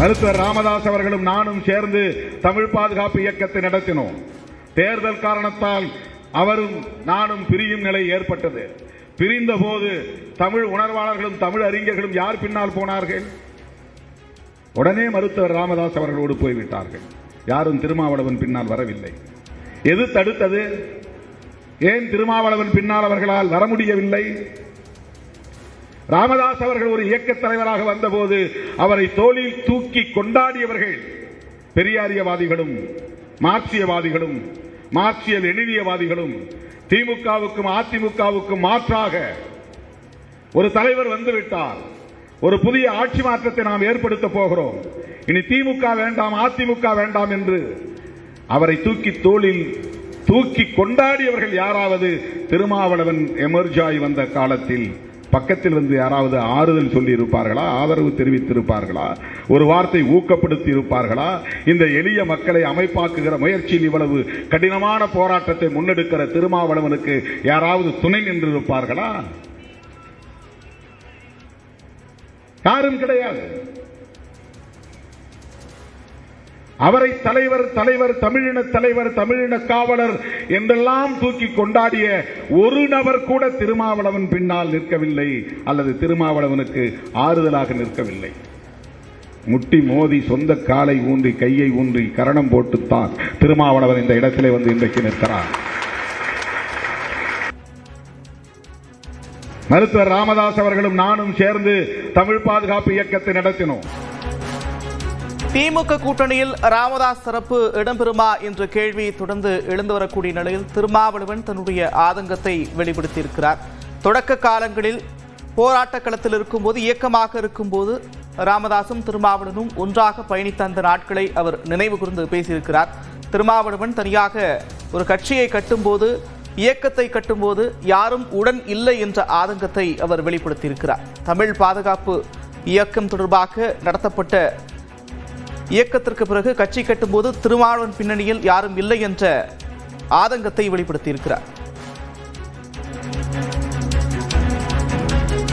மருத்துவர் ராமதாஸ் அவர்களும் நானும் சேர்ந்து தமிழ் பாதுகாப்பு இயக்கத்தை நடத்தினோம். தேர்தல் காரணத்தால் அவரும் நானும் பிரியும் நிலை ஏற்பட்டது. பிரிந்த போது தமிழ் உணர்வாளர்களும் தமிழ் அறிஞர்களும் யார் பின்னால் போனார்கள்? உடனே மருத்துவர் ராமதாஸ் அவர்களோடு போய்விட்டார்கள். யாரும் திருமாவளவன் பின்னால் வரவில்லை. எது தடுத்தது? ஏன் திருமாவளவன் பின்னால் அவர்களால் வர முடியவில்லை? ராமதாஸ் அவர்கள் ஒரு இயக்கத் தலைவராக வந்தபோது அவரை தோளில் தூக்கி கொண்டாடியவர்கள் பெரியாரியவாதிகளும் மார்க்சியவாதிகளும் மார்க்சியல் எளிதியவாதிகளும் திமுகவுக்கும் அதிமுகவுக்கும் மாற்றாக ஒரு தலைவர் வந்துவிட்டார், ஒரு புதிய ஆட்சி மாற்றத்தை நாம் ஏற்படுத்த போகிறோம், இனி திமுக வேண்டாம் அதிமுக வேண்டாம் என்று அவரை தோளில் தூக்கி கொண்டாடியவர்கள் யாராவது திருமாவளவன் எமர்ஜாய் வந்த காலத்தில் பக்கத்தில் வந்து யாராவது ஆறுதல் சொல்லி இருப்பார்களா? ஆதரவு தெரிவித்திருப்பார்களா? ஒரு வார்த்தை ஊக்கப்படுத்தி இருப்பார்களா? இந்த எளிய மக்களை அமைப்பாக்குகிற முயற்சியில் இவ்வளவு கடினமான போராட்டத்தை முன்னெடுக்கிற திருமாவளவனுக்கு யாராவது துணை நின்றிருப்பார்களா? யாரும் கிடையாது. அவரை தலைவர் தலைவர் தமிழின தலைவர் தமிழின காவலர் என்றெல்லாம் தூக்கி கொண்டாடிய ஒரு நபர் கூட திருமாவளவன் பின்னால் நிற்கவில்லை, அல்லது திருமாவளவனுக்கு ஆறுதலாக நிற்கவில்லை. முட்டி மோதி சொந்த காலை ஊன்றி கையை ஊன்றி கரணம் போட்டுத்தான் திருமாவளவன் இந்த இடத்திலே வந்து இன்றைக்கு நிற்கிறார். மருத்துவர் ராமதாஸ் அவர்களும் நானும் சேர்ந்து தமிழ் பாதுகாப்பு இயக்கத்தை நடத்தினோம். திமுக கூட்டணியில் ராமதாஸ் தரப்பு இடம்பெறுமா என்ற கேள்வி தொடர்ந்து எழுந்து வரக்கூடிய நிலையில் திருமாவளவன் தன்னுடைய ஆதங்கத்தை வெளிப்படுத்தியிருக்கிறார். தொடக்க காலங்களில் போராட்ட களத்தில் இருக்கும்போது, இயக்கமாக இருக்கும்போது ராமதாசும் திருமாவளவனும் ஒன்றாக பயணித்த அந்த நாட்களை அவர் நினைவு கூர்ந்து பேசியிருக்கிறார். திருமாவளவன் தனியாக ஒரு கட்சியை கட்டும்போது, இயக்கத்தை கட்டும்போது யாரும் உடன் இல்லை என்ற ஆதங்கத்தை அவர் வெளிப்படுத்தியிருக்கிறார். தமிழ் பாதுகாப்பு இயக்கம் தொடர்பாக நடத்தப்பட்ட இயக்கத்திற்கு பிறகு கட்சி கட்டும்போது திருமாவளவன் பின்னணியில் யாரும் இல்லை என்ற ஆதங்கத்தை வெளிப்படுத்தியிருக்கிறார்.